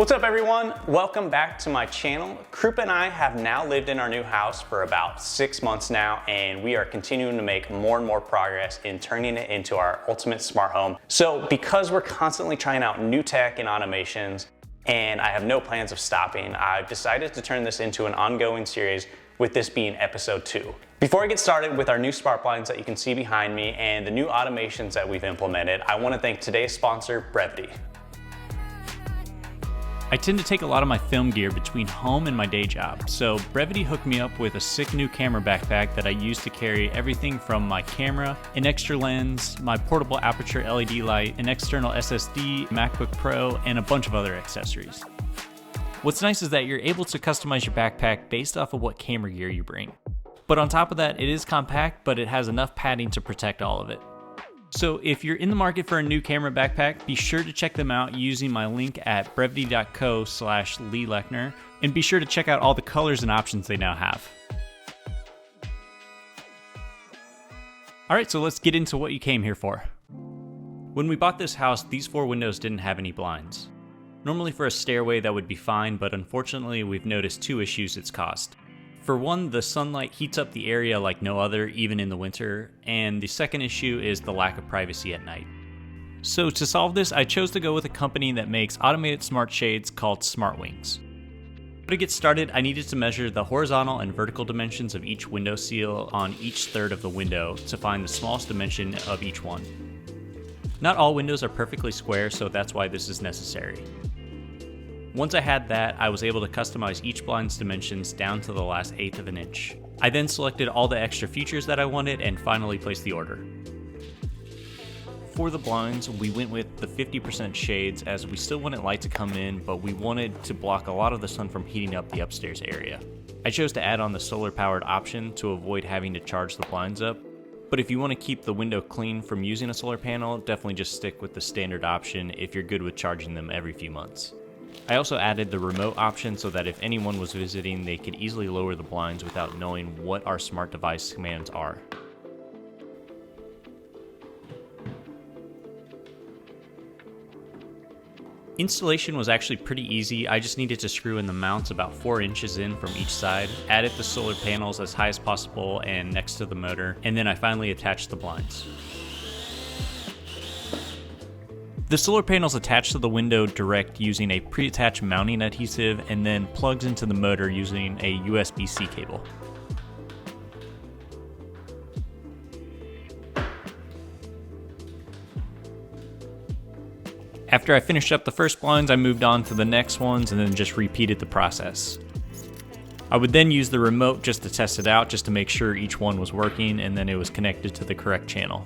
What's up everyone? Welcome back to my channel. Krupa and I have now lived in our new house for about 6 months now, and we are continuing to make more and more progress in turning it into our ultimate smart home. So because we're constantly trying out new tech and automations, and I have no plans of stopping, I've decided to turn this into an ongoing series, with this being episode 2. Before I get started with our new smart blinds that you can see behind me and the new automations that we've implemented, I want to thank today's sponsor, Brevitē. I tend to take a lot of my film gear between home and my day job, so Brevitē hooked me up with a sick new camera backpack that I use to carry everything from my camera, an extra lens, my portable aperture LED light, an external SSD, MacBook Pro, and a bunch of other accessories. What's nice is that you're able to customize your backpack based off of what camera gear you bring. But on top of that, it is compact, but it has enough padding to protect all of it. So if you're in the market for a new camera backpack, be sure to check them out using my link at brevitē.co/Lee Lechner, and be sure to check out all the colors and options they now have. Alright, so let's get into what you came here for. When we bought this house, these 4 windows didn't have any blinds. Normally for a stairway that would be fine, but unfortunately we've noticed 2 issues it's caused. For one, the sunlight heats up the area like no other, even in the winter, and the second issue is the lack of privacy at night. So to solve this, I chose to go with a company that makes automated smart shades called SmartWings. To get started, I needed to measure the horizontal and vertical dimensions of each window seal on each third of the window to find the smallest dimension of each one. Not all windows are perfectly square, so that's why this is necessary. Once I had that, I was able to customize each blind's dimensions down to the last 1/8 of an inch. I then selected all the extra features that I wanted and finally placed the order. For the blinds, we went with the 50% shades as we still wanted light to come in, but we wanted to block a lot of the sun from heating up the upstairs area. I chose to add on the solar powered option to avoid having to charge the blinds up, but if you want to keep the window clean from using a solar panel, definitely just stick with the standard option if you're good with charging them every few months. I also added the remote option so that if anyone was visiting, they could easily lower the blinds without knowing what our smart device commands are. Installation was actually pretty easy. I just needed to screw in the mounts about 4 inches in from each side, added the solar panels as high as possible and next to the motor, and then I finally attached the blinds. The solar panel's attached to the window direct using a pre-attached mounting adhesive and then plugs into the motor using a USB-C cable. After I finished up the first blinds, I moved on to the next ones and then just repeated the process. I would then use the remote just to test it out, just to make sure each one was working and then it was connected to the correct channel.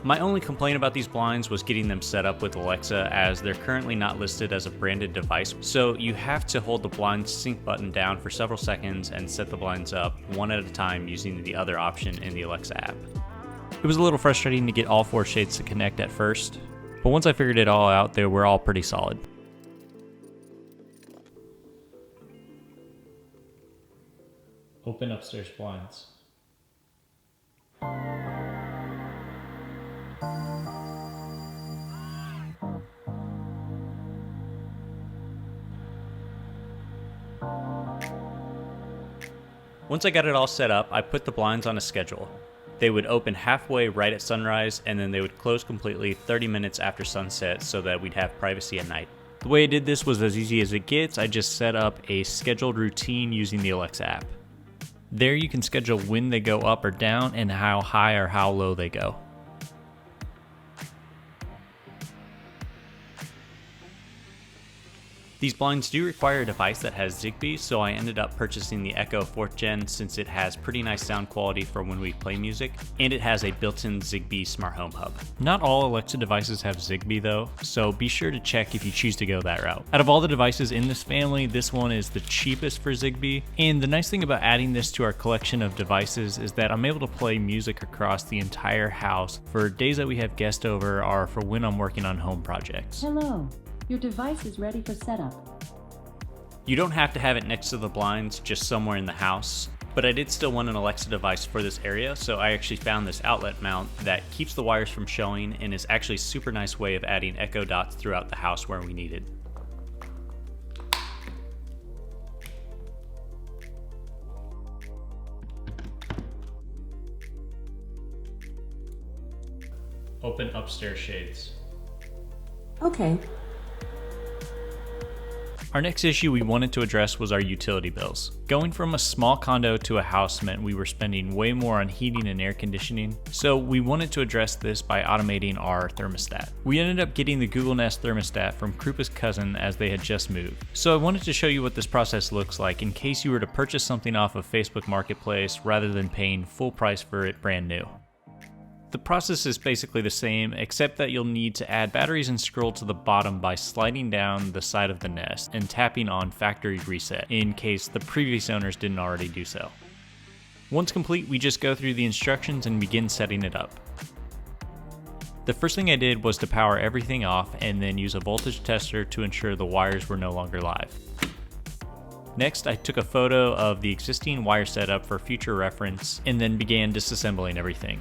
My only complaint about these blinds was getting them set up with Alexa, as they're currently not listed as a branded device, so you have to hold the blind sync button down for several seconds and set the blinds up one at a time using the other option in the Alexa app. It was a little frustrating to get all 4 shades to connect at first, but once I figured it all out, they were all pretty solid. Open upstairs blinds. Once I got it all set up, I put the blinds on a schedule. They would open halfway right at sunrise, and then they would close completely 30 minutes after sunset so that we'd have privacy at night. The way I did this was as easy as it gets. I just set up a scheduled routine using the Alexa app. There you can schedule when they go up or down and how high or how low they go. These blinds do require a device that has Zigbee, so I ended up purchasing the Echo 4th Gen since it has pretty nice sound quality for when we play music, and it has a built-in Zigbee smart home hub. Not all Alexa devices have Zigbee though, so be sure to check if you choose to go that route. Out of all the devices in this family, this one is the cheapest for Zigbee, and the nice thing about adding this to our collection of devices is that I'm able to play music across the entire house for days that we have guests over or for when I'm working on home projects. Hello. Your device is ready for setup. You don't have to have it next to the blinds, just somewhere in the house. But I did still want an Alexa device for this area, so I actually found this outlet mount that keeps the wires from showing and is actually a super nice way of adding echo dots throughout the house where we needed. Open upstairs shades. Okay. Our next issue we wanted to address was our utility bills. Going from a small condo to a house meant we were spending way more on heating and air conditioning, so we wanted to address this by automating our thermostat. We ended up getting the Google Nest thermostat from Krupa's cousin as they had just moved. So I wanted to show you what this process looks like in case you were to purchase something off of Facebook Marketplace rather than paying full price for it brand new. The process is basically the same, except that you'll need to add batteries and scroll to the bottom by sliding down the side of the Nest and tapping on factory reset in case the previous owners didn't already do so. Once complete, we just go through the instructions and begin setting it up. The first thing I did was to power everything off and then use a voltage tester to ensure the wires were no longer live. Next, I took a photo of the existing wire setup for future reference and then began disassembling everything.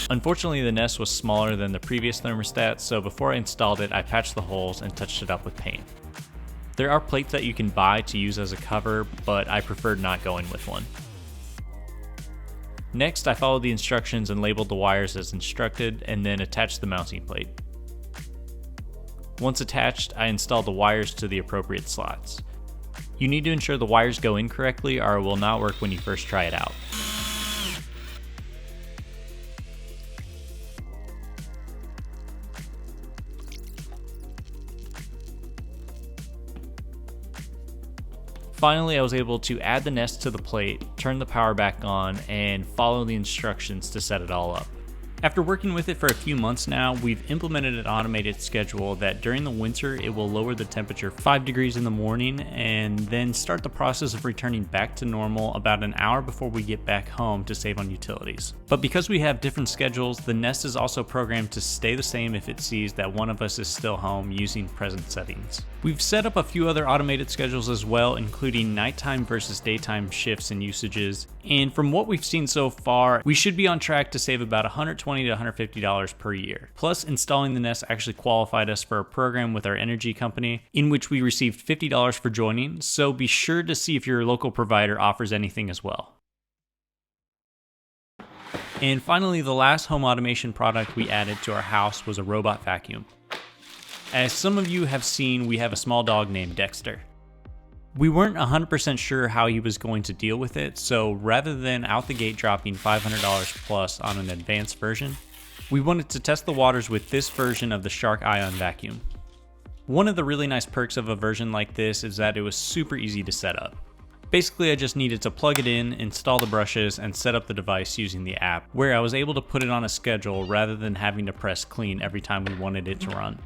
Unfortunately, the Nest was smaller than the previous thermostat, so before I installed it, I patched the holes and touched it up with paint. There are plates that you can buy to use as a cover, but I preferred not going with one. Next, I followed the instructions and labeled the wires as instructed, and then attached the mounting plate. Once attached, I installed the wires to the appropriate slots. You need to ensure the wires go in correctly or it will not work when you first try it out. Finally, I was able to add the Nest to the plate, turn the power back on, and follow the instructions to set it all up. After working with it for a few months now, we've implemented an automated schedule that during the winter it will lower the temperature 5 degrees in the morning and then start the process of returning back to normal about an hour before we get back home to save on utilities. But because we have different schedules, the Nest is also programmed to stay the same if it sees that one of us is still home using present settings. We've set up a few other automated schedules as well, including nighttime versus daytime shifts and usages, and from what we've seen so far, we should be on track to save about $120 to $150 per year. Plus, installing the Nest actually qualified us for a program with our energy company, in which we received $50 for joining, so be sure to see if your local provider offers anything as well. And finally, the last home automation product we added to our house was a robot vacuum. As some of you have seen, we have a small dog named Dexter. We weren't 100% sure how he was going to deal with it, so rather than out the gate dropping $500 plus on an advanced version, we wanted to test the waters with this version of the Shark Ion vacuum. One of the really nice perks of a version like this is that it was super easy to set up. Basically, I just needed to plug it in, install the brushes, and set up the device using the app, where I was able to put it on a schedule rather than having to press clean every time we wanted it to run.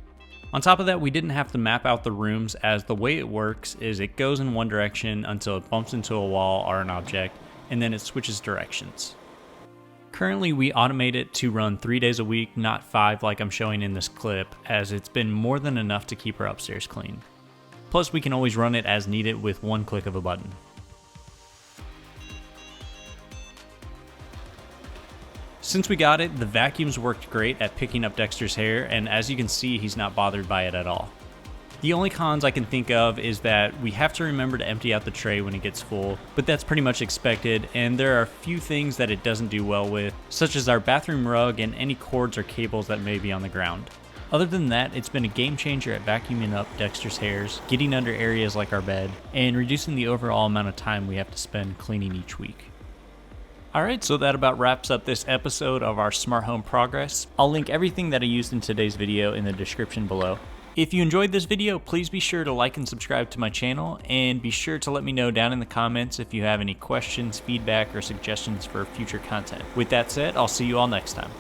On top of that, we didn't have to map out the rooms, as the way it works is it goes in one direction until it bumps into a wall or an object, and then it switches directions. Currently, we automate it to run 3 days a week, not 5 like I'm showing in this clip, as it's been more than enough to keep our upstairs clean. Plus, we can always run it as needed with one click of a button. Since we got it, the vacuums worked great at picking up Dexter's hair, and as you can see, he's not bothered by it at all. The only cons I can think of is that we have to remember to empty out the tray when it gets full, but that's pretty much expected, and there are a few things that it doesn't do well with, such as our bathroom rug and any cords or cables that may be on the ground. Other than that, it's been a game changer at vacuuming up Dexter's hairs, getting under areas like our bed, and reducing the overall amount of time we have to spend cleaning each week. Alright, so that about wraps up this episode of our Smart Home Progress. I'll link everything that I used in today's video in the description below. If you enjoyed this video, please be sure to like and subscribe to my channel, and be sure to let me know down in the comments if you have any questions, feedback, or suggestions for future content. With that said, I'll see you all next time.